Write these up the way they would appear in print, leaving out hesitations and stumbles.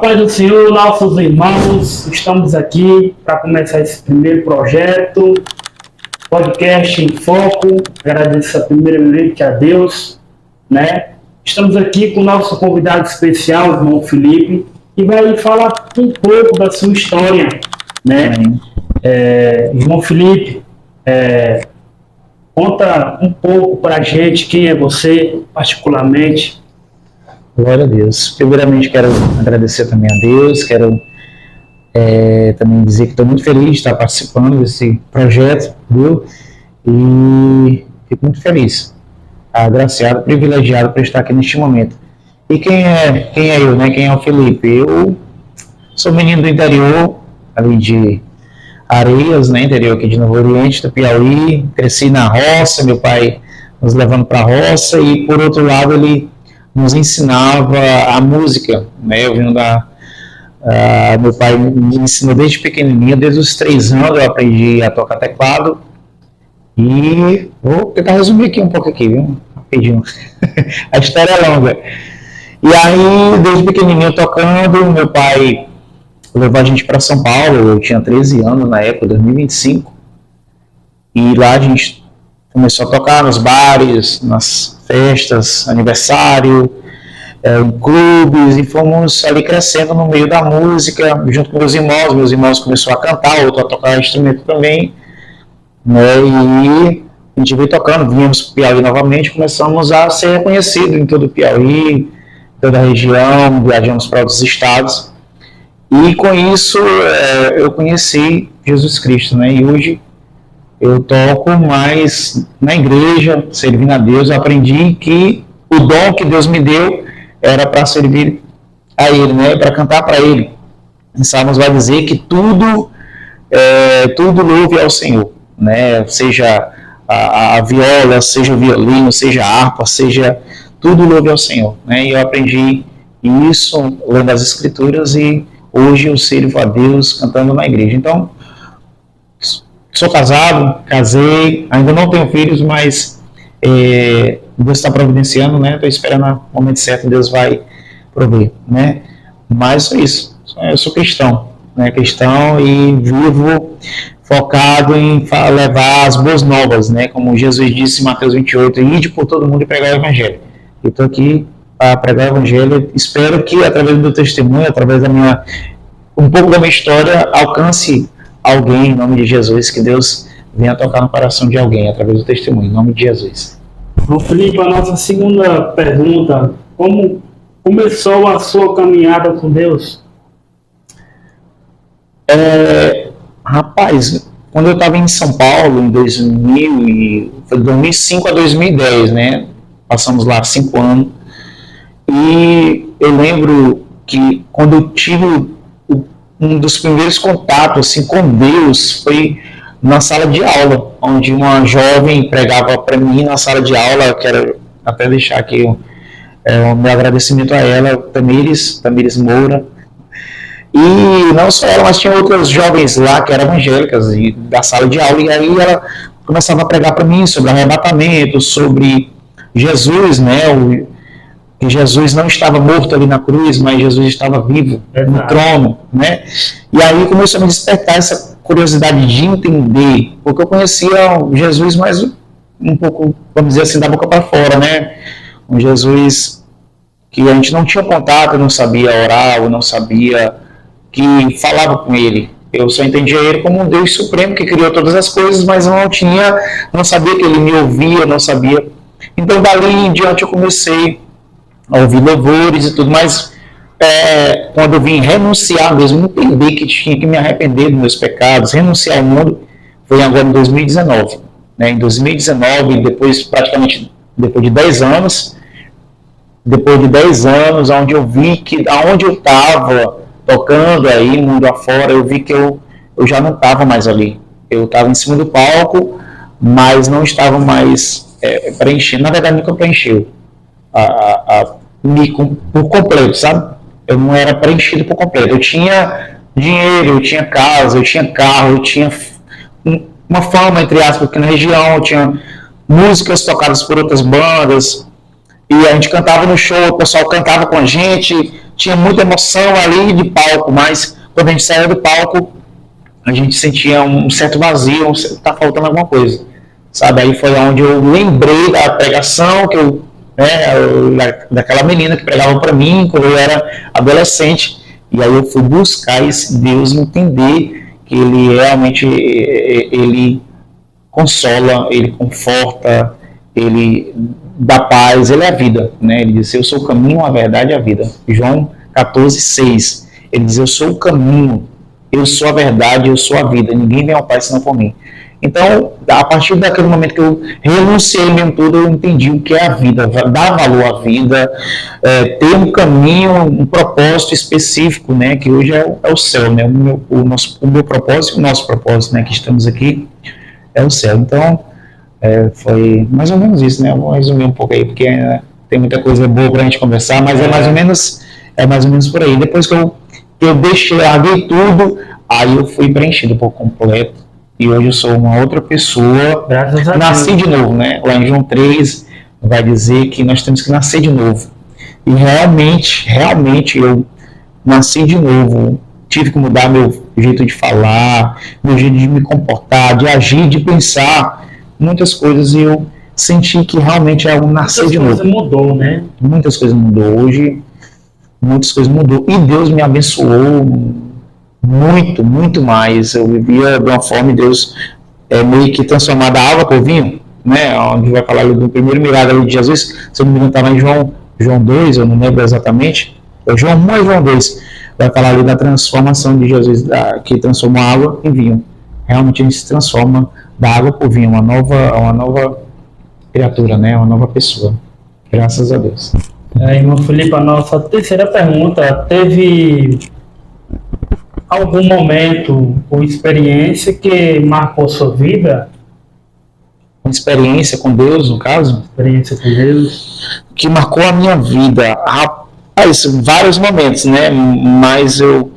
Paz do Senhor, nossos irmãos, estamos aqui para começar esse primeiro projeto, podcast em foco. Agradeço primeiramente a Deus, né? Estamos aqui com o nosso convidado especial, o irmão Felipe, que vai falar um pouco da sua história, né? Irmão Felipe, conta um pouco para a gente quem é você, particularmente. Glória a Deus. Primeiramente, quero agradecer também a Deus, quero também dizer que estou muito feliz de estar participando desse projeto, viu? E fico muito feliz, agraciado, privilegiado por estar aqui neste momento. E quem é eu, né? Quem é o Felipe? Eu sou menino do interior, ali de Areias, né? Interior aqui de Novo Oriente, do Piauí. Cresci na roça, meu pai nos levando para a roça, e por outro lado ele nos ensinava a música, né? Eu vim meu pai me ensinou desde pequenininho, desde os 3 anos eu aprendi a tocar teclado. E vou tentar resumir aqui um pouco aqui, viu? Rapidinho. A história é longa. E aí, desde pequenininho tocando, meu pai levou a gente para São Paulo. Eu tinha 13 anos na época, 2025. E lá a gente começou a tocar nos bares, nas festas, aniversário, em clubes, e fomos ali crescendo no meio da música, junto com meus irmãos. Meus irmãos começaram a cantar, outro a tocar instrumento também, né? E a gente veio tocando, viemos para o Piauí novamente, começamos a ser reconhecidos em todo o Piauí, toda a região, viajamos para outros estados, e com isso eu conheci Jesus Cristo, né? E hoje eu toco mais na igreja, servindo a Deus. Eu aprendi que o dom que Deus me deu era para servir a Ele, né? Para cantar para Ele. Em Salmos vai dizer que tudo louve ao Senhor, né? Seja a viola, seja o violino, seja a harpa, seja tudo louve ao Senhor, né? E eu aprendi isso lendo as Escrituras, e hoje eu sirvo a Deus cantando na igreja. Então, sou casado, casei, ainda não tenho filhos, mas Deus está providenciando, né? Estou esperando o momento certo, Deus vai prover, né? Mas é isso, eu sou cristão, né? Cristão, e vivo focado em levar as boas novas, né? Como Jesus disse em Mateus 28, ide por todo mundo e pregar o Evangelho. Eu estou aqui para pregar o Evangelho. Espero que através do testemunho, através um pouco da minha história, alcance alguém, em nome de Jesus, que Deus venha tocar no coração de alguém através do testemunho, em nome de Jesus. Bom, Felipe, a nossa segunda pergunta: como começou a sua caminhada com Deus? Rapaz, quando eu estava em São Paulo, em 2005 a 2010, né? Passamos lá 5 anos, e eu lembro que quando eu tive um dos primeiros contatos assim, com Deus foi na sala de aula, onde uma jovem pregava para mim na sala de aula. Quero até deixar aqui o meu agradecimento a ela, Tamires Moura. E não só ela, mas tinha outras jovens lá que eram evangélicas da sala de aula, e aí ela começava a pregar para mim sobre arrebatamento, sobre Jesus, né? Que Jesus não estava morto ali na cruz, mas Jesus estava vivo no trono, né? E aí começou a me despertar essa curiosidade de entender, porque eu conhecia Jesus, mas um pouco, vamos dizer assim, da boca para fora, né? Um Jesus que a gente não tinha contato, não sabia orar, ou não sabia que falava com ele. Eu só entendia ele como um Deus supremo que criou todas as coisas, mas eu não sabia que ele me ouvia, não sabia. Então dali em diante eu comecei a ouvir louvores e tudo, mas quando eu vim renunciar mesmo, entender que tinha que me arrepender dos meus pecados, renunciar ao mundo, foi agora em 2019. Né? Em 2019, praticamente depois de 10 anos, onde eu vi que aonde eu estava tocando aí, mundo afora, eu vi que eu já não estava mais ali. Eu estava em cima do palco, mas não estava mais preenchendo. Na verdade, nunca preencheu por completo, sabe? Eu não era preenchido por completo. Eu tinha dinheiro, eu tinha casa, eu tinha carro, eu tinha uma fama, entre aspas, aqui na região, eu tinha músicas tocadas por outras bandas, e a gente cantava no show, o pessoal cantava com a gente, tinha muita emoção ali de palco, mas quando a gente saía do palco, a gente sentia um certo vazio, tá faltando alguma coisa, sabe? Aí foi onde eu lembrei da pregação que daquela menina que pregava para mim quando eu era adolescente, e aí eu fui buscar esse Deus, entender que ele realmente ele consola, ele conforta, ele dá paz, ele é a vida, né? Ele diz: eu sou o caminho, a verdade e a vida. João 14:6. Ele diz: eu sou o caminho, eu sou a verdade, eu sou a vida. Ninguém vem ao Pai senão por mim. Então, a partir daquele momento que eu renunciei mesmo tudo, eu entendi o que é a vida, dar valor à vida, ter um caminho, um propósito específico, né? Que hoje é o céu, né? O meu propósito, o nosso propósito, né? Que estamos aqui é o céu. Então, foi mais ou menos isso, né? Eu vou resumir um pouco aí, porque tem muita coisa boa para a gente conversar, mas é mais ou menos por aí. Depois que eu deixei, larguei tudo, aí eu fui preenchido por completo, e hoje eu sou uma outra pessoa. Graças a Deus. Nasci de novo, né? Lá em João 3 vai dizer que nós temos que nascer de novo. E realmente eu nasci de novo. Tive que mudar meu jeito de falar, meu jeito de me comportar, de agir, de pensar, muitas coisas, e eu senti que realmente é um nascer de novo. Muitas coisas mudou, né? Muitas coisas mudou hoje, muitas coisas mudou, e Deus me abençoou muito, muito mais. Eu vivia de uma forma, e Deus meio que transformado a água por vinho, né? Onde vai falar do primeiro milagre de Jesus, se eu não me engano estava em João 2, eu não lembro exatamente, João 1 ou João 2, vai falar ali da transformação de Jesus, que transformou a água em vinho. Realmente ele se transforma da água por vinho, uma nova criatura, né? Uma nova pessoa. Graças a Deus. Irmão Felipe, a nossa terceira pergunta: teve algum momento ou experiência que marcou sua vida? Uma experiência com Deus, no caso? Experiência com Deus. Que marcou a minha vida. Rapaz, vários momentos, né? Mas eu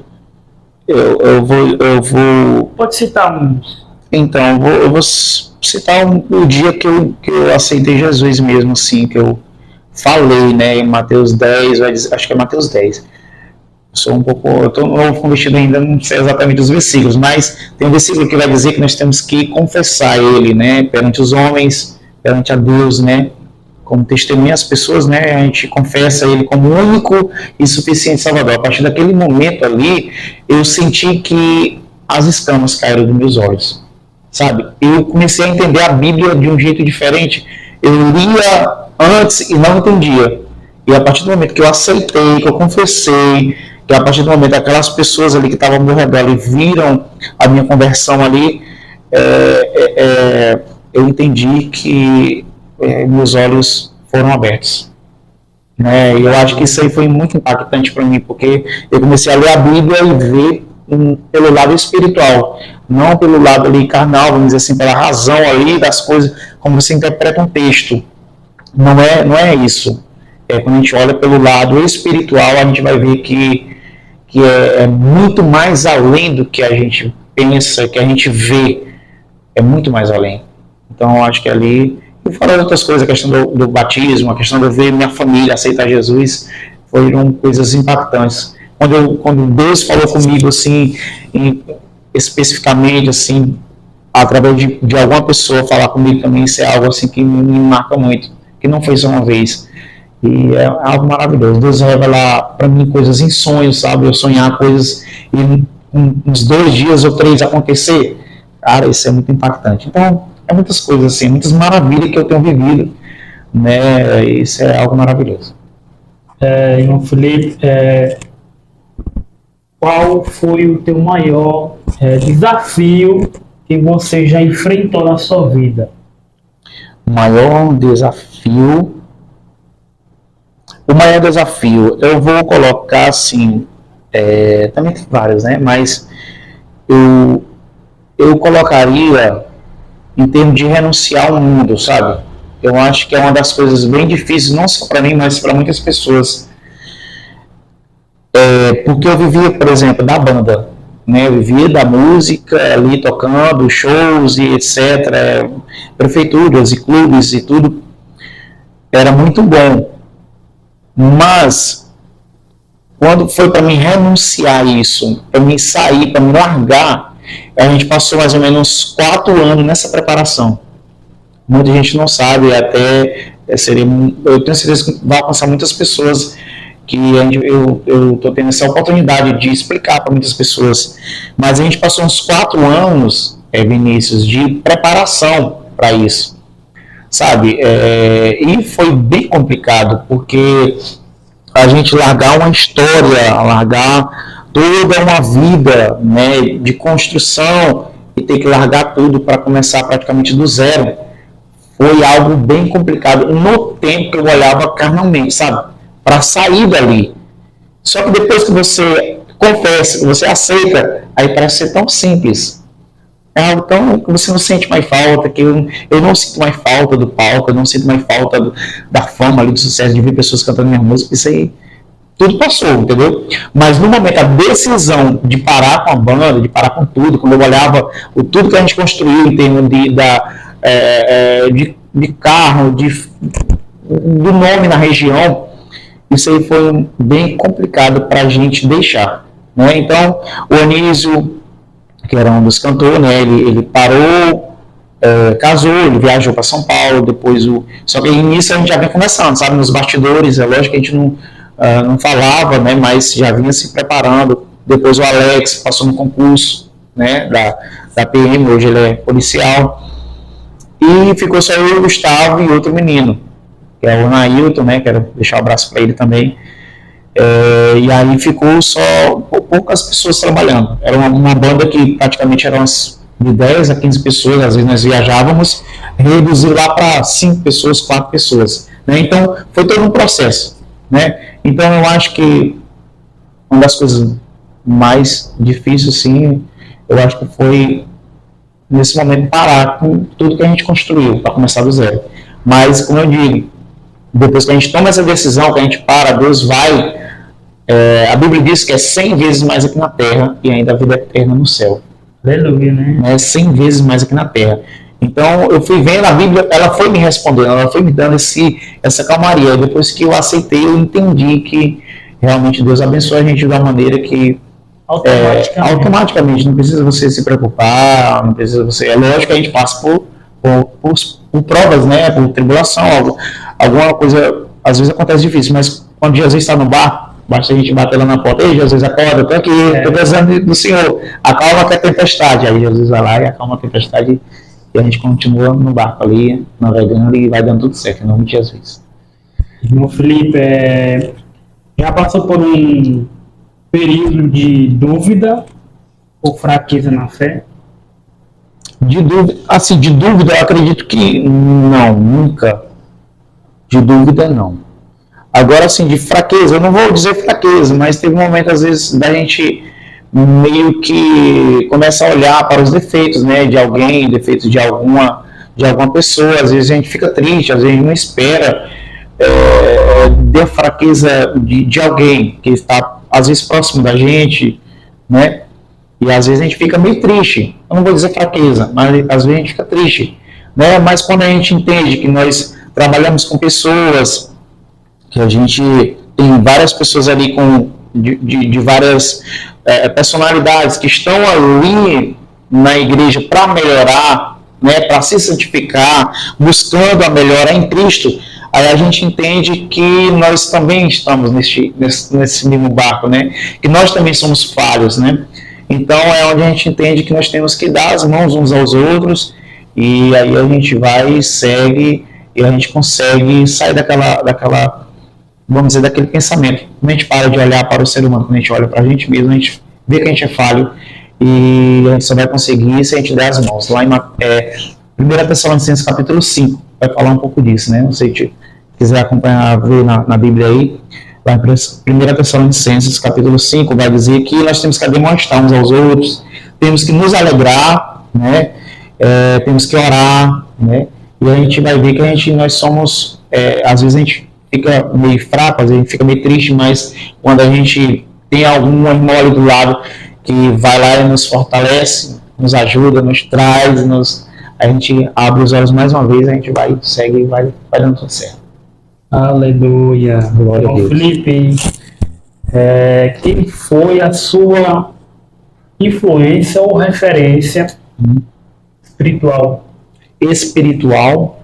vou... Pode citar uns. Então, eu vou citar o dia que eu aceitei Jesus mesmo, assim, que eu falei, né? Em Mateus 10, acho que é Mateus 10. Eu estou novo convertido ainda, não sei exatamente os versículos, mas tem um versículo que vai dizer que nós temos que confessar Ele, né, perante os homens, perante a Deus, né, como testemunha às pessoas, né, a gente confessa Ele como único e suficiente Salvador. A partir daquele momento ali, eu senti que as escamas caíram dos meus olhos, sabe? Eu comecei a entender a Bíblia de um jeito diferente. Eu lia antes e não entendia. E a partir do momento que eu aceitei, que eu confessei, que a partir do momento aquelas pessoas ali que estavam ao meu redor ali viram a minha conversão ali, eu entendi que meus olhos foram abertos. Né? E eu acho que isso aí foi muito impactante para mim, porque eu comecei a ler a Bíblia e ver pelo lado espiritual, não pelo lado ali carnal, vamos dizer assim, pela razão ali das coisas, como você interpreta um texto. Não é isso. Quando a gente olha pelo lado espiritual, a gente vai ver que é muito mais além do que a gente pensa, que a gente vê, é muito mais além. Então, eu acho que ali, e fora outras coisas, a questão do batismo, a questão de eu ver minha família aceitar Jesus, foram coisas impactantes. Quando Deus falou comigo, assim, especificamente, assim, através de alguma pessoa falar comigo também, isso é algo assim que me marca muito, que não foi só uma vez. E é algo maravilhoso. Deus revela para mim coisas em sonhos, sabe? Eu sonhar coisas e uns 2 dias ou 3 acontecer. Cara, isso é muito impactante. Então, é muitas coisas assim, muitas maravilhas que eu tenho vivido, né? Isso é algo maravilhoso. Irmão Felipe, qual foi o teu maior desafio que você já enfrentou na sua vida? O maior desafio, eu vou colocar assim, também tem vários, né? Mas eu colocaria em termos de renunciar ao mundo, sabe? Eu acho que é uma das coisas bem difíceis, não só para mim, mas para muitas pessoas. Porque eu vivia, por exemplo, da banda, né? Eu vivia da música, ali tocando, shows e etc. Prefeituras e clubes e tudo. Era muito bom. Mas quando foi para mim renunciar isso, para mim sair, para me largar, a gente passou mais ou menos 4 anos nessa preparação. Muita gente não sabe, até eu tenho certeza que vai alcançar muitas pessoas, que eu estou tendo essa oportunidade de explicar para muitas pessoas. Mas a gente passou uns 4 anos, Vinícius, de preparação para isso, sabe? E foi bem complicado, porque a gente largar uma história, largar toda uma vida, né, de construção e ter que largar tudo para começar praticamente do zero, foi algo bem complicado. No tempo eu olhava carnalmente, sabe? Para sair dali. Só que depois que você confessa, que você aceita, aí parece ser tão simples. É algo tão que você não sente mais falta, que eu não sinto mais falta do palco, eu não sinto mais falta da fama ali, do sucesso, de ver pessoas cantando minha música, isso aí tudo passou, entendeu? Mas no momento, a decisão de parar com a banda, de parar com tudo, quando eu olhava tudo que a gente construiu em termos de carro, do nome na região, isso aí foi bem complicado para a gente deixar, né? Então, o Anísio, que era um dos cantores, né, ele parou, casou, ele viajou para São Paulo, depois só que nisso a gente já vem conversando, sabe, nos bastidores, é lógico que a gente não falava, né, mas já vinha se preparando. Depois o Alex passou no concurso, né, da PM, hoje ele é policial, e ficou só eu, o Gustavo e outro menino, que é o Anailton, né, quero deixar um abraço para ele também. E aí ficou só poucas pessoas trabalhando. Era uma banda que praticamente eram de 10 a 15 pessoas, às vezes nós viajávamos, reduzir lá para 5 pessoas, 4 pessoas, né? Então foi todo um processo, né? Então eu acho que uma das coisas mais difíceis, sim, eu acho que foi nesse momento parar com tudo que a gente construiu para começar do zero. Mas, como eu digo, depois que a gente toma essa decisão, que a gente para, Deus vai, a Bíblia diz que é 100 vezes mais aqui na terra e ainda a vida eterna no céu. Aleluia, né? 100 vezes mais aqui na terra. Então, eu fui vendo a Bíblia, ela foi me respondendo, ela foi me dando essa calmaria. Depois que eu aceitei, eu entendi que realmente Deus abençoa a gente de uma maneira que automaticamente, não precisa você se preocupar, não precisa você. É lógico que a gente passa por provas, né? Por tribulação, alguma coisa, às vezes acontece difícil, mas quando Jesus está no barco, basta a gente bater lá na porta: ei, Jesus, acorda, estou aqui, estou precisando do Senhor, acalma a tempestade. Aí Jesus vai lá e acalma a tempestade e a gente continua no barco ali, navegando, e vai dando tudo certo, em nome de Jesus. Irmão Felipe, já passou por um período de dúvida ou fraqueza na fé? De dúvida, eu acredito que não, nunca. De dúvida, não. Agora, assim, de fraqueza, eu não vou dizer fraqueza, mas teve um momento, às vezes, da gente meio que começa a olhar para os defeitos, né, de alguém, defeitos de alguma pessoa. Às vezes a gente fica triste, às vezes não espera de fraqueza de alguém que está, às vezes, próximo da gente, né, e às vezes a gente fica meio triste. Eu não vou dizer fraqueza, mas às vezes a gente fica triste, né, mas quando a gente entende que nós trabalhamos com pessoas, que a gente tem várias pessoas ali de várias personalidades que estão ali na igreja para melhorar, né, para se santificar, buscando a melhora em Cristo, aí a gente entende que nós também estamos nesse mesmo barco, né, que nós também somos falhos, né. Então é onde a gente entende que nós temos que dar as mãos uns aos outros, e aí a gente vai, segue, e a gente consegue sair daquela, vamos dizer, daquele pensamento. Quando a gente para de olhar para o ser humano, quando a gente olha para a gente mesmo, a gente vê que a gente é falho, e a gente só vai conseguir se a gente der as mãos. Lá em 1 Tessalonicenses capítulo 5, vai falar um pouco disso, né? Não sei se quiser acompanhar, ver na Bíblia aí, lá em 1 Tessalonicenses capítulo 5, vai dizer que nós temos que demonstrar uns aos outros, temos que nos alegrar, né? Temos que orar, né? E a gente vai ver que nós somos, às vezes a gente fica meio fraco, às vezes a gente fica meio triste, mas quando a gente tem algum irmão ali do lado que vai lá e nos fortalece, nos ajuda, nos traz, a gente abre os olhos mais uma vez, a gente vai, segue e vai dando tudo certo. Aleluia. Glória a Deus. Felipe, Quem foi a sua influência ou referência espiritual? Espiritual,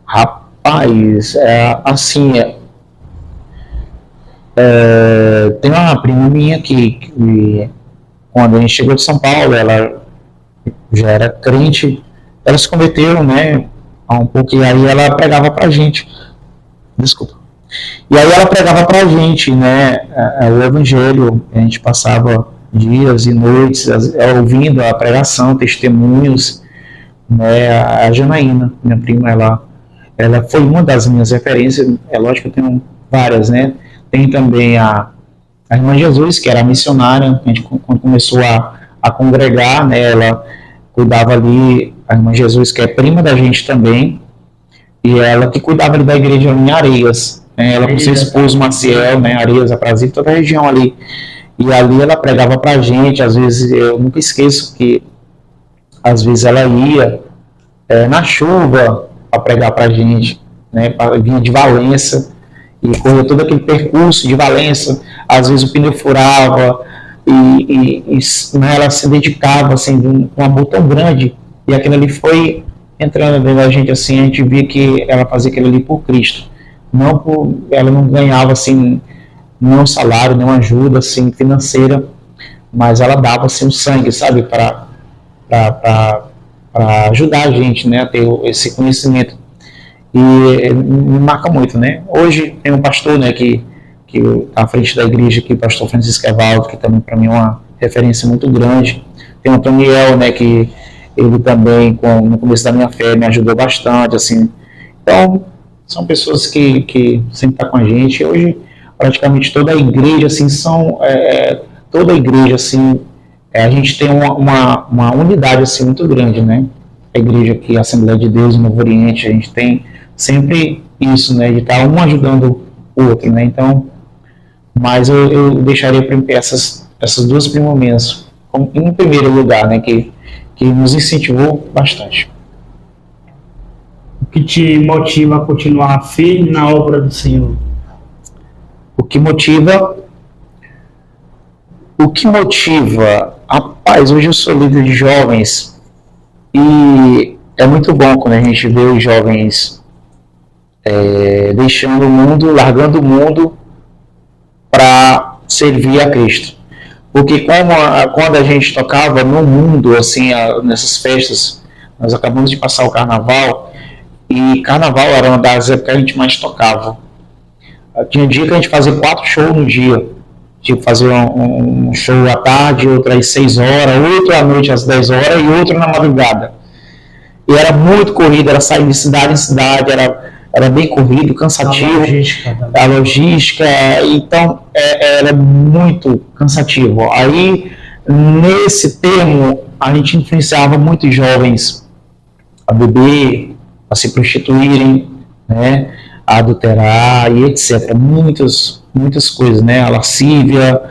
rapaz, tem uma prima minha que quando a gente chegou de São Paulo, ela já era crente, ela se converteu, né, há um pouco, e aí ela pregava pra gente, desculpa, e aí ela pregava pra gente, né, o evangelho, a gente passava dias e noites ouvindo a pregação, testemunhos, né, a Janaína, minha prima, ela foi uma das minhas referências, é lógico que eu tenho várias, né, tem também a irmã Jesus, que era missionária, a gente quando começou a congregar, né, ela cuidava ali, a irmã Jesus, que é prima da gente também, e ela que cuidava ali da igreja em Areias, né, ela com seu esposo Maciel, né, Areias, Aprazível, toda a região ali, e ali ela pregava pra gente, às vezes, eu nunca esqueço que, às vezes ela ia na chuva para pregar pra gente, né, vinha de Valença, e corria todo aquele percurso de Valença, às vezes o pneu furava, né, ela se dedicava assim, com um amor tão grande, e aquilo ali foi entrando dentro da gente, assim, a gente via que ela fazia aquilo ali por Cristo, ela não ganhava assim, nenhum salário, nenhuma ajuda assim, financeira, mas ela dava assim, o sangue, sabe, para ajudar a gente, né, a ter esse conhecimento. E me marca muito, né? Hoje tem um pastor, né, que tá à frente da igreja aqui, o pastor Francisco Evaldo, que também para mim é uma referência muito grande. Tem o Antoniel, né, que ele também, no começo da minha fé, me ajudou bastante, assim. Então, são pessoas que sempre estão com a gente. Hoje, praticamente toda a igreja, assim, toda a igreja, assim, a gente tem uma unidade, assim, muito grande, né? A igreja aqui, a Assembleia de Deus, no Novo Oriente, a gente tem sempre isso, né, de estar um ajudando o outro, né, então, mas eu deixaria essas duas primeiras em primeiro lugar, né, que nos incentivou bastante. O que te motiva a continuar firme na obra do Senhor? O que motiva, rapaz, hoje eu sou líder de jovens e é muito bom quando a gente vê os jovens deixando o mundo, largando o mundo para servir a Cristo. Porque quando a gente tocava no mundo, assim, nessas festas, nós acabamos de passar o Carnaval, e Carnaval era uma das épocas que a gente mais tocava. Tinha dia que a gente fazia 4 shows no dia. Tipo, fazer um show à tarde, outro às 6 horas, outro à noite às 10 horas e outro na madrugada. E era muito corrido, era sair de cidade em cidade, era bem corrido, cansativo. A logística, então era muito cansativo. Aí, nesse termo, a gente influenciava muitos jovens a beber, a se prostituírem, né, a adulterar e etc. Muitas coisas, né, a lascívia,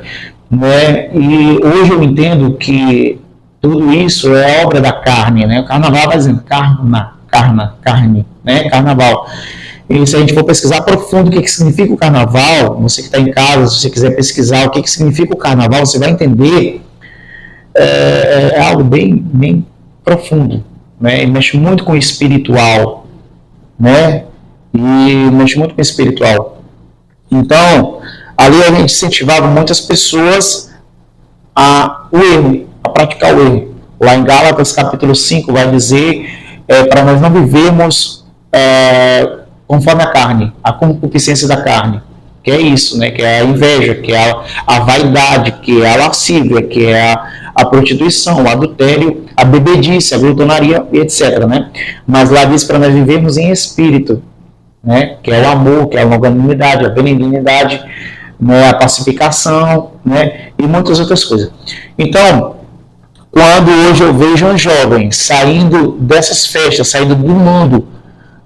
né, e hoje eu entendo que tudo isso é obra da carne, né? O carnaval vai dizendo carne, né? Carnaval. E se a gente for pesquisar profundo o que significa o carnaval, você que está em casa, se você quiser pesquisar o que significa o carnaval, você vai entender, é algo bem profundo, né? E mexe muito com o espiritual, né? E mexe muito com o espiritual. Então, ali a gente incentivava muitas pessoas a praticar o erro. Lá em Gálatas capítulo 5 vai dizer para nós não vivermos conforme a carne, a concupiscência da carne, que é isso, né? Que é a inveja, que é a vaidade, que é a lascívia, que é a prostituição, o adultério, a bebedice, a glutonaria, etc. Né? Mas lá diz para nós vivermos em espírito, né? Que é o amor, que é a longanimidade, a benignidade, né? A pacificação, né? E muitas outras coisas. Então, quando hoje eu vejo um jovem saindo dessas festas, saindo do mundo,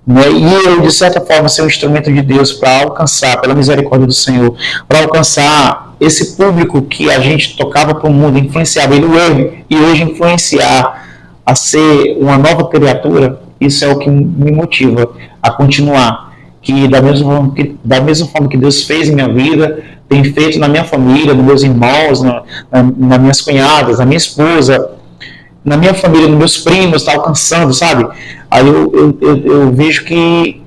né, e eu, de certa forma, ser um instrumento de Deus para alcançar, pela misericórdia do Senhor, para alcançar esse público que a gente tocava para o mundo, influenciava ele o erro, e hoje influenciar a ser uma nova criatura, isso é o que me motiva a continuar. Que da mesma forma que Deus fez em minha vida, tem feito na minha família, nos meus irmãos, nas minhas cunhadas, na minha esposa, na minha família, nos meus primos, está alcançando, sabe? Aí eu vejo que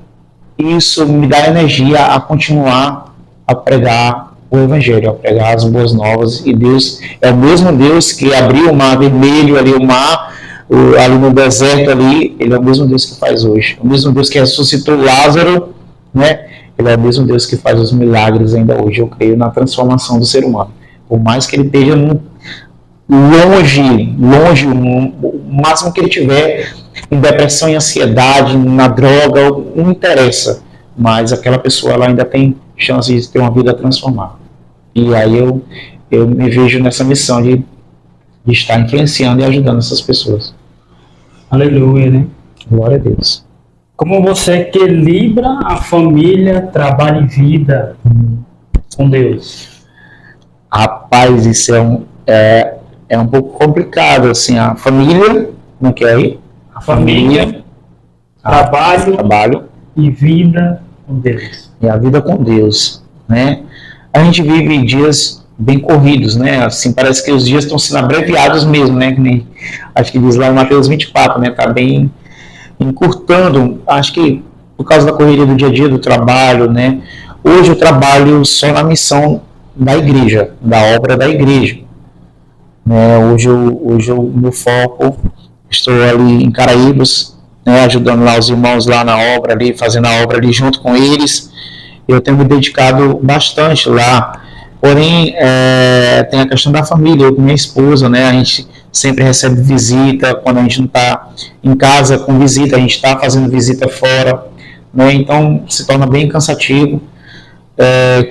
isso me dá energia a continuar a pregar o Evangelho, a pregar as boas novas. E Deus é o mesmo Deus que abriu o mar vermelho, ali o mar, ali no deserto ali, Ele é o mesmo Deus que faz hoje. O mesmo Deus que ressuscitou Lázaro, né? Ele é o mesmo Deus que faz os milagres ainda hoje. Eu creio na transformação do ser humano. Por mais que ele esteja longe, o máximo que ele tiver em depressão e ansiedade, na droga, não interessa. Mas aquela pessoa ela ainda tem chance de ter uma vida transformada. E aí eu me vejo nessa missão de estar influenciando e ajudando essas pessoas. Aleluia, né? Glória a Deus. Como você equilibra a família, trabalho e vida com Deus? Rapaz, isso é um pouco complicado, assim, a família, não quer ir? A família, trabalho e vida com Deus. E a vida com Deus, né? A gente vive dias bem corridos, né? Assim, parece que os dias estão sendo abreviados mesmo, né? Que nem, acho que diz lá em Mateus 24, né? Tá bem encurtando, acho que por causa da correria do dia a dia, do trabalho, né? Hoje eu trabalho só na missão da igreja, da obra da igreja. Né? Hoje meu foco, estou ali em Caraíbas, né? Ajudando lá os irmãos lá na obra ali, fazendo a obra ali junto com eles. Eu tenho me dedicado bastante lá. Porém, tem a questão da família, eu com minha esposa, né? A gente sempre recebe visita, quando a gente não está em casa com visita, a gente está fazendo visita fora, né? Então se torna bem cansativo,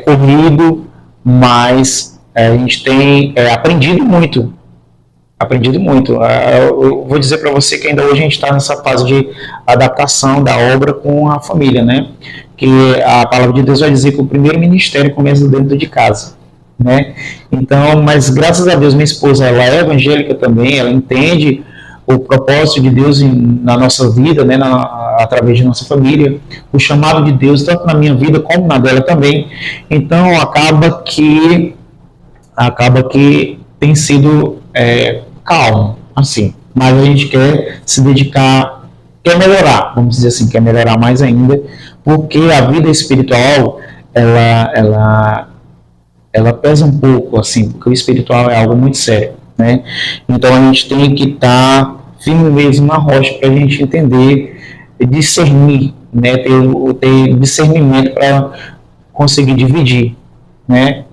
corrido, mas a gente tem aprendido muito. Eu vou dizer para você que ainda hoje a gente está nessa fase de adaptação da obra com a família, né? Que a palavra de Deus vai dizer que o primeiro ministério começa dentro de casa, né? Então, mas graças a Deus minha esposa, ela é evangélica também, ela entende o propósito de Deus na nossa vida, né? Através de nossa família, o chamado de Deus tanto na minha vida como na dela também. Então acaba que tem sido calmo, assim, mas a gente quer se dedicar, quer melhorar, vamos dizer assim, quer melhorar mais ainda, porque a vida espiritual, ela pesa um pouco, assim, porque o espiritual é algo muito sério, né? Então a gente tem que estar firme mesmo na rocha para a gente entender, discernir, né? Ter discernimento para conseguir dividir, né?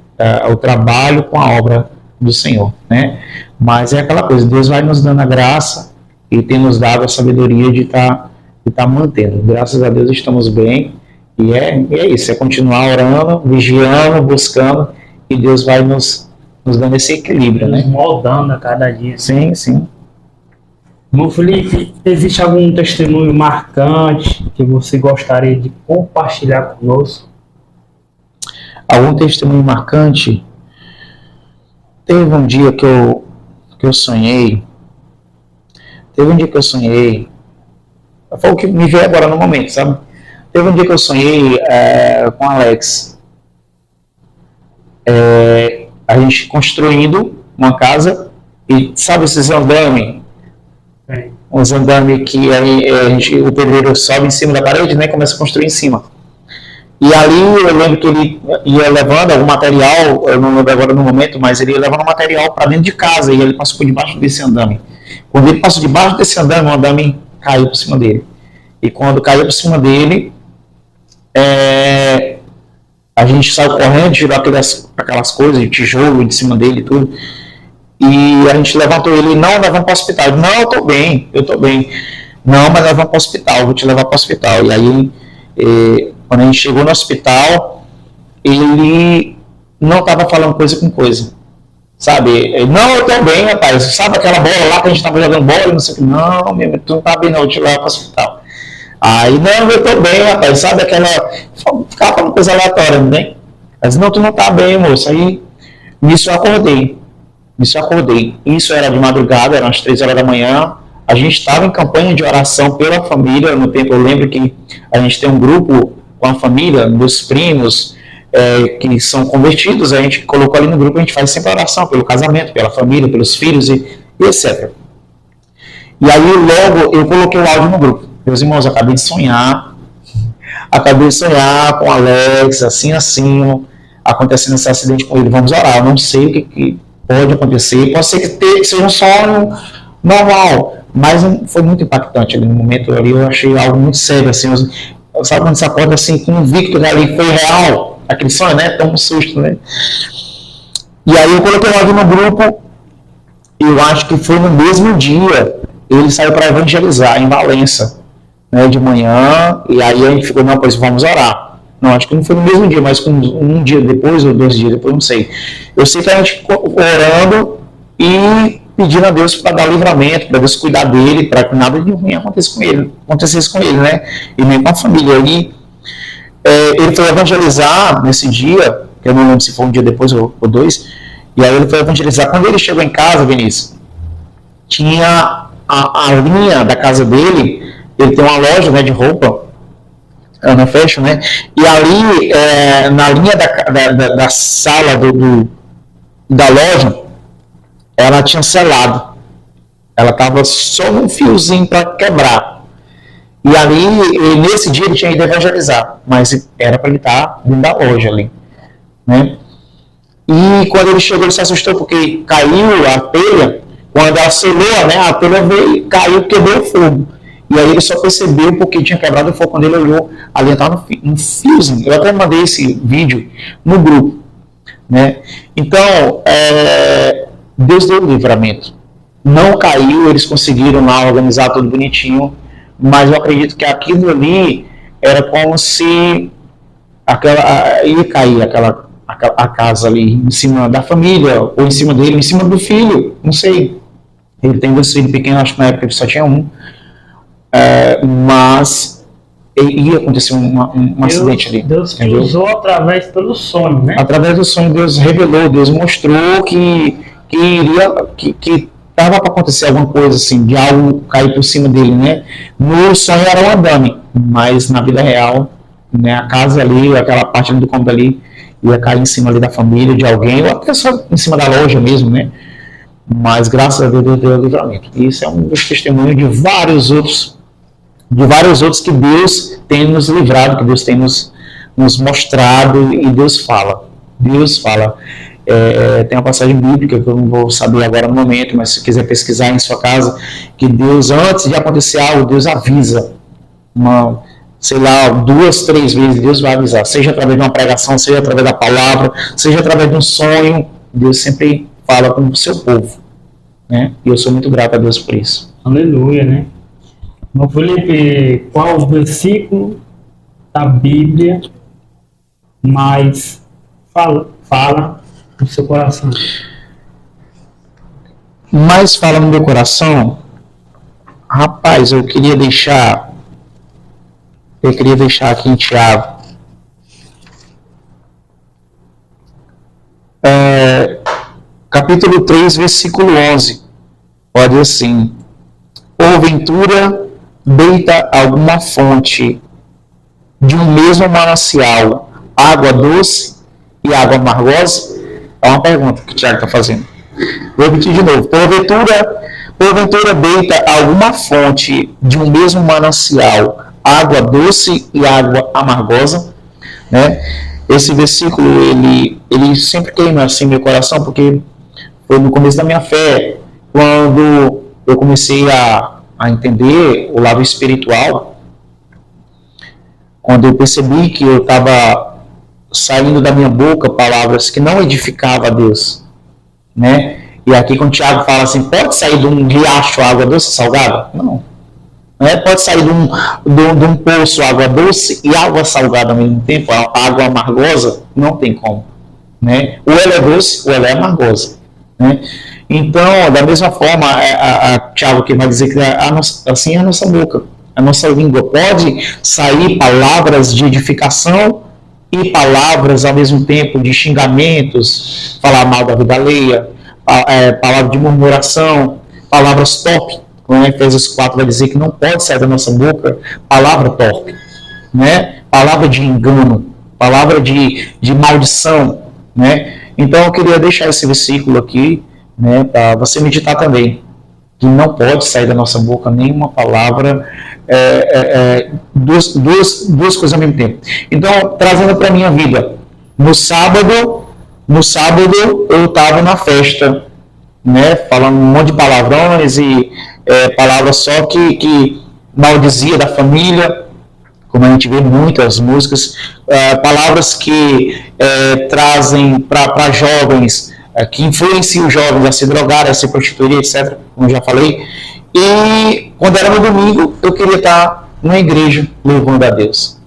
O trabalho com a obra do Senhor, né? Mas é aquela coisa, Deus vai nos dando a graça e tem nos dado a sabedoria de estar mantendo. Graças a Deus estamos bem e é isso, é continuar orando, vigiando, buscando e Deus vai nos dando esse equilíbrio, né? Moldando a cada dia. Sim, sim. Irmão Felipe, existe algum testemunho marcante que você gostaria de compartilhar conosco? Algum testemunho marcante? Teve um dia que eu sonhei. Foi o que me veio agora no momento, sabe? Teve um dia que eu sonhei com Alex. A gente construindo uma casa e sabe esses andames? Uns andames que o pedreiro sobe em cima da parede, né? Começa a construir em cima. E ali eu lembro que ele ia levando algum material, eu não lembro agora no momento, mas ele ia levando material para dentro de casa e ele passou por debaixo desse andame. Quando ele passou debaixo desse andame, o andame caiu por cima dele. E quando caiu por cima dele, a gente saiu correndo, tirou aquelas coisas, de tijolo de cima dele e tudo. E a gente levantou ele, não, levamos para o hospital. Não, eu estou bem. Não, mas levamos para o hospital, vou te levar para o hospital. E aí, quando a gente chegou no hospital, ele não estava falando coisa com coisa. Sabe? Não, eu estou bem, rapaz. Sabe aquela bola lá que a gente estava jogando bola? Não sei o que. Não, meu, tu não está bem, não, vou te levar para o hospital. Aí, não, eu estou bem, rapaz. Sabe aquela. Ficava falando coisa aleatória, não é? Mas não, tu não está bem, moço. Aí, nisso eu acordei. Isso era de madrugada, eram as 3 horas da manhã. A gente estava em campanha de oração pela família. No tempo eu lembro que a gente tem um grupo com a família, meus primos, que são convertidos, a gente colocou ali no grupo, a gente faz sempre oração pelo casamento, pela família, pelos filhos e etc. E aí logo eu coloquei o áudio no grupo. Meus irmãos, eu acabei de sonhar com o Alex, assim, acontecendo esse acidente com ele, vamos orar, eu não sei o que pode acontecer, pode ser que seja um sonho normal, mas foi muito impactante ali no momento ali, eu achei algo muito sério, assim, sabe quando você acorda assim, convicto que ali foi real, aquele sonho, né, tão um susto, né, e aí eu coloquei o áudio no grupo, eu acho que foi no mesmo dia, ele saiu para evangelizar em Valença, né, de manhã, e aí a gente ficou, não, pois vamos orar. Não, acho que não foi no mesmo dia, mas um dia depois ou 2 dias depois, não sei. Eu sei que a gente ficou orando e pedindo a Deus para dar livramento, para Deus cuidar dele, para que nada de ruim acontecesse com ele, né? E nem com a família. Ele foi evangelizar nesse dia, que eu não lembro se foi um dia depois ou 2, e aí ele foi evangelizar. Quando ele chegou em casa, Vinícius, tinha a linha da casa dele, ele tem uma loja, né, de roupa, Ana Fashion, né? E ali, na linha da sala da loja, ela tinha selado. Ela estava só um fiozinho para quebrar. E ali, nesse dia, ele tinha ido evangelizar, mas era para ele estar dentro da loja ali, né? E quando ele chegou, ele se assustou porque caiu a telha. Quando ela selou, né, a telha veio, caiu, quebrou o fogo. E aí ele só percebeu porque tinha quebrado o fogo quando ele olhou, ali estava um fiozinho. Eu até mandei esse vídeo no grupo, né? Então, Deus deu o livramento. Não caiu, eles conseguiram lá organizar tudo bonitinho, mas eu acredito que aquilo ali era como se ia cair a casa ali em cima da família, ou em cima dele, em cima do filho, não sei. Ele tem 2 filhos pequenos, acho que na época ele só tinha um. Mas ia acontecer um acidente ali. Deus usou através pelo sonho, né? Através do sonho, Deus revelou, Deus mostrou que estava para acontecer alguma coisa assim, de algo cair por cima dele, né? No sonho era uma dame, mas na vida real, né, a casa ali, aquela parte do cômodo ali, ia cair em cima ali da família, de alguém, ou até só em cima da loja mesmo, né? Mas graças a Deus deu o livramento. Isso é um dos testemunhos de vários outros que Deus tem nos livrado, que Deus tem nos mostrado, e Deus fala. Tem uma passagem bíblica que eu não vou saber agora no momento, mas se quiser pesquisar em sua casa, que Deus, antes de acontecer algo, Deus avisa. 2, 3 vezes Deus vai avisar, seja através de uma pregação, seja através da palavra, seja através de um sonho, Deus sempre fala com o seu povo, né? E eu sou muito grato a Deus por isso. Aleluia, né? Irmão Felipe, qual o versículo da Bíblia mais fala no seu coração? Mais fala no meu coração? Rapaz, eu queria deixar aqui em Tiago. Capítulo 3, versículo 11. Pode assim: porventura deita alguma fonte de um mesmo manancial, água doce e água amargosa? É uma pergunta que o Tiago está fazendo. Vou repetir de novo. Porventura deita alguma fonte de um mesmo manancial, água doce e água amargosa, né? Esse versículo, ele sempre queima assim meu coração, porque foi no começo da minha fé, quando eu comecei a entender o lado espiritual, quando eu percebi que eu estava saindo da minha boca palavras que não edificavam a Deus, né? E aqui quando o Tiago fala assim, pode sair de um riacho água doce e salgada? Não. Pode sair de um poço água doce e água salgada ao mesmo tempo, água amargosa? Não tem como, né? Ou ela é doce ou ela é amargosa, né? Então, da mesma forma, Tiago que vai dizer que assim é a nossa boca, a nossa língua. Pode sair palavras de edificação e palavras ao mesmo tempo de xingamentos, falar mal da vida alheia, palavra de murmuração, palavras torpes. Como Efésios 4 vai dizer que não pode sair da nossa boca palavra torpe, né? Palavra de engano, palavra de maldição, né? Então eu queria deixar esse versículo aqui, né, para você meditar também, que não pode sair da nossa boca nenhuma palavra, duas coisas ao mesmo tempo. Então, trazendo para a minha vida, no sábado eu estava na festa, né, falando um monte de palavrões e palavras só que maldizia da família, como a gente vê muitas músicas, palavras que trazem para jovens, que influenciam os jovens a se drogar, a se prostituir, etc., como eu já falei. E quando era no domingo, eu queria estar numa igreja louvando a Deus,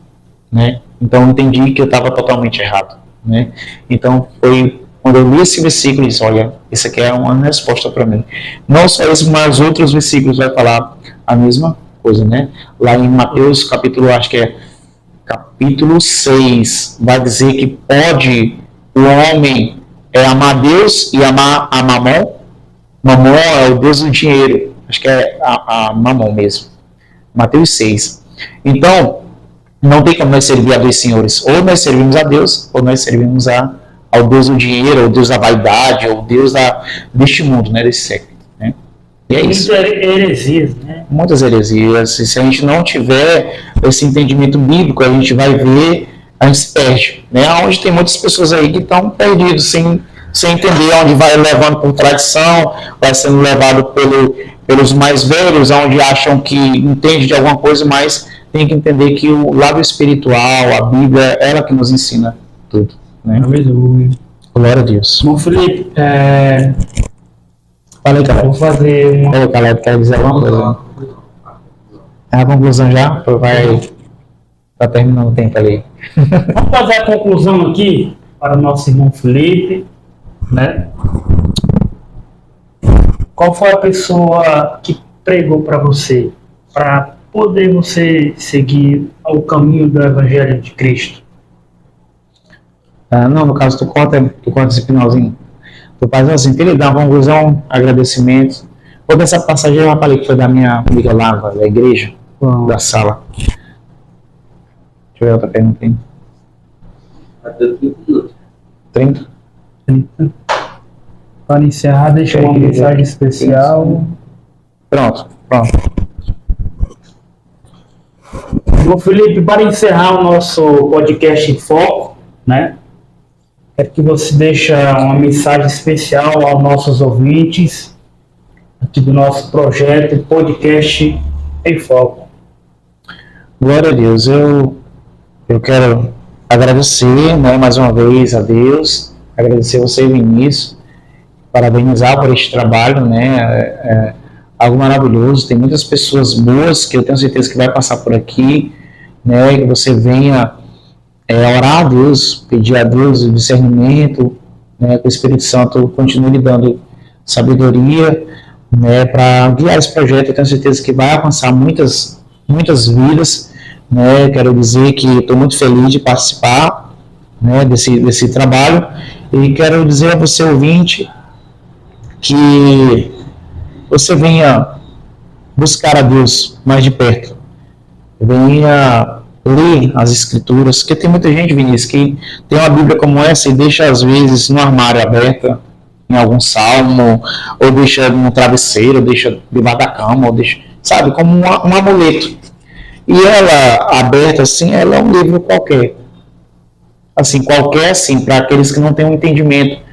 né? Então eu entendi que eu estava totalmente errado, né? Então foi quando eu li esse versículo e disse, olha, isso aqui é uma resposta para mim. Não só esse, mas outros versículos vai falar a mesma coisa, né? Lá em Mateus, capítulo 6, vai dizer que pode o homem amar Deus e amar a Mamon. Mamon é o Deus do dinheiro. Acho que é a Mamon mesmo. Mateus 6. Então, não tem como nós servir a dois senhores. Ou nós servimos a Deus, ou nós servimos ao Deus do dinheiro, ao Deus da vaidade, ao Deus deste mundo, né, desse século. Né? E é isso. Muitas heresias, né? Muitas heresias. E se a gente não tiver esse entendimento bíblico, a gente vai ver, a gente se perde. Né? Onde tem muitas pessoas aí que estão perdidos, sem entender, onde vai levando por tradição, vai sendo levado pelos mais velhos, onde acham que entende de alguma coisa, mas tem que entender que o lado espiritual, a Bíblia, ela que nos ensina tudo. Né? Glória a Deus. Bom, Felipe, Fala aí, Caleb. vou fazer uma... Ô, Caleb, quer dizer alguma coisa? É a conclusão já? Tá terminando o tempo ali. Vamos fazer a conclusão aqui para o nosso irmão Felipe, né? Qual foi a pessoa que pregou para você, para poder você seguir o caminho do Evangelho de Cristo? Não, no caso, tu conta esse finalzinho. Tu faz assim, ele dá uma conclusão, agradecimento. Vou dessa passagem eu já falei que foi da minha amiga lá, da igreja, da sala. Deixa eu ver outra pergunta aí. 30? Para encerrar, deixa uma mensagem especial. Pronto. Bom, Felipe, para encerrar o nosso podcast em foco, né? Quero que você deixe uma mensagem especial aos nossos ouvintes aqui do nosso projeto Podcast em Foco. Glória a Deus. Eu quero agradecer, né, mais uma vez a Deus, agradecer você, Vinícius, parabenizar por este trabalho, né? Algo maravilhoso. Tem muitas pessoas boas que eu tenho certeza que vai passar por aqui, né? Que você venha orar a Deus, pedir a Deus o discernimento, né? Que o Espírito Santo continue lhe dando sabedoria, né? Para guiar esse projeto. Eu tenho certeza que vai alcançar muitas vidas, né? Quero dizer que estou muito feliz de participar, né? desse trabalho, e quero dizer a você, ouvinte, que você venha buscar a Deus mais de perto, venha ler as Escrituras, porque tem muita gente, Vinícius, que tem uma Bíblia como essa e deixa às vezes no armário aberta, em algum salmo, ou deixa no travesseiro, ou deixa debaixo da cama, ou deixa, sabe, como um amuleto. E ela, aberta assim, ela é um livro qualquer. Assim, para aqueles que não têm um entendimento.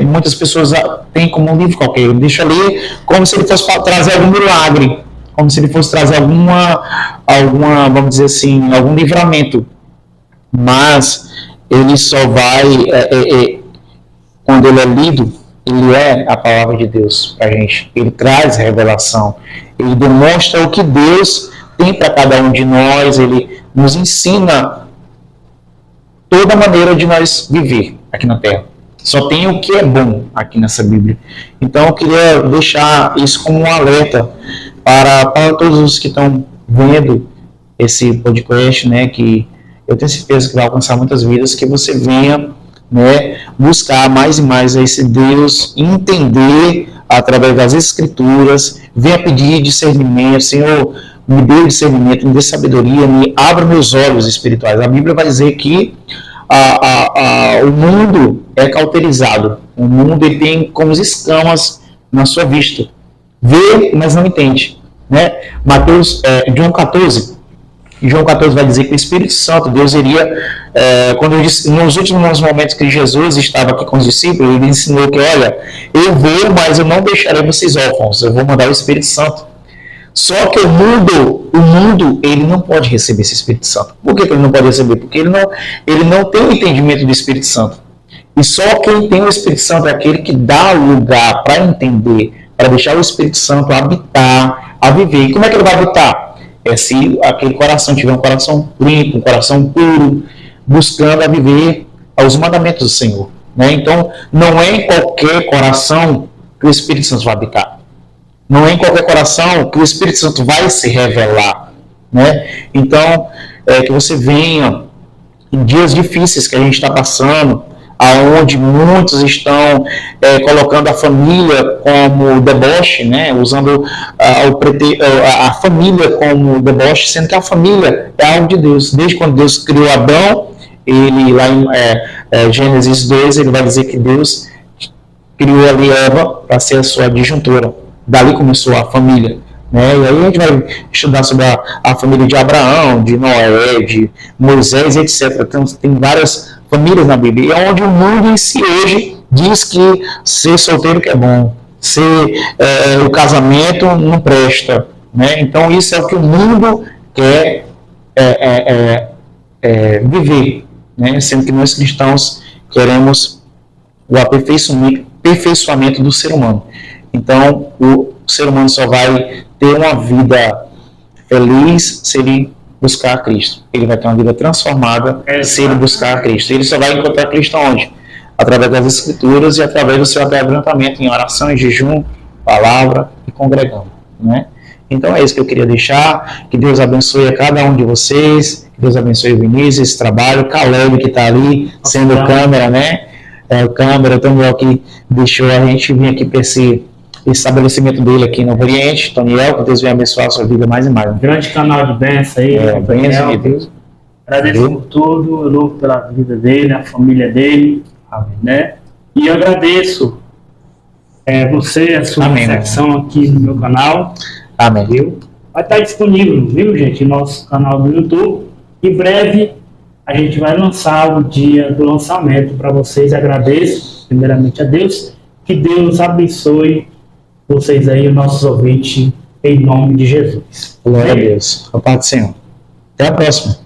Muitas pessoas têm como um livro qualquer, deixa ler como se ele fosse trazer algum milagre, como se ele fosse trazer alguma, vamos dizer assim, algum livramento. Mas ele só vai, quando ele é lido, ele é a palavra de Deus para a gente. Ele traz revelação, ele demonstra o que Deus tem para cada um de nós, ele nos ensina toda a maneira de nós viver aqui na Terra. Só tem o que é bom aqui nessa Bíblia. Então eu queria deixar isso como um alerta para todos os que estão vendo esse podcast, né, que eu tenho certeza que vai alcançar muitas vidas, que você venha, né, buscar mais e mais esse Deus, entender através das Escrituras, venha pedir discernimento. Senhor, me dê discernimento, me dê sabedoria, me abra meus olhos espirituais. A Bíblia vai dizer que o mundo é cauterizado. O mundo ele tem como escamas na sua vista. Vê, mas não entende. Né? João 14 vai dizer que o Espírito Santo, Deus iria, quando eu disse, nos últimos momentos que Jesus estava aqui com os discípulos, ele ensinou que, olha, eu vou, mas eu não deixarei vocês órfãos, eu vou mandar o Espírito Santo. Só que o mundo, ele não pode receber esse Espírito Santo. Por que ele não pode receber? Porque ele não tem o entendimento do Espírito Santo. E só quem tem o Espírito Santo é aquele que dá lugar para entender, para deixar o Espírito Santo habitar, a viver. E como é que ele vai habitar? É se aquele coração tiver um coração limpo, um coração puro, buscando a viver os mandamentos do Senhor. Né? Então, não é em qualquer coração que o Espírito Santo vai habitar. Não é em qualquer coração que o Espírito Santo vai se revelar. Né? Então, que você venha em dias difíceis que a gente está passando, aonde muitos estão colocando a família como deboche, né? Usando a família como deboche, sendo que a família é algo de Deus. Desde quando Deus criou Adão, ele lá em Gênesis 2, ele vai dizer que Deus criou ali Eva para ser a sua adjuntora. Dali começou a família. Né? E aí a gente vai estudar sobre a família de Abraão, de Noé, de Moisés, etc. Tem várias famílias na Bíblia. E é onde o mundo em si hoje diz que ser solteiro que é bom, o casamento não presta. Né? Então isso é o que o mundo quer viver. Né? Sendo que nós cristãos queremos o aperfeiçoamento do ser humano. Então o ser humano só vai ter uma vida feliz se ele buscar a Cristo. Ele vai ter uma vida transformada se ele buscar a Cristo. Ele só vai encontrar Cristo onde? Através das Escrituras e através do seu quebrantamento em oração, em jejum, palavra e congregando. Né? Então é isso que eu queria deixar. Que Deus abençoe a cada um de vocês. Que Deus abençoe o Vinícius, esse trabalho. Caleb que está ali, sendo câmera, né? O câmera também que deixou a gente vir aqui para esse estabelecimento dele aqui no Oriente. Toniel, que Deus venha abençoar a sua vida mais e mais. Um grande canal de bênção aí. Bênção de Deus. Agradeço por tudo, eu louvo pela vida dele, a família dele. Amém. Né? E eu agradeço você, a sua recepção aqui no meu canal. Amém. Viu? Vai estar disponível, viu, gente, no nosso canal do YouTube. Em breve a gente vai lançar o dia do lançamento para vocês. Agradeço primeiramente a Deus. Que Deus abençoe vocês aí, os nossos ouvintes, em nome de Jesus. Glória a Deus. A paz do Senhor. Até a próxima.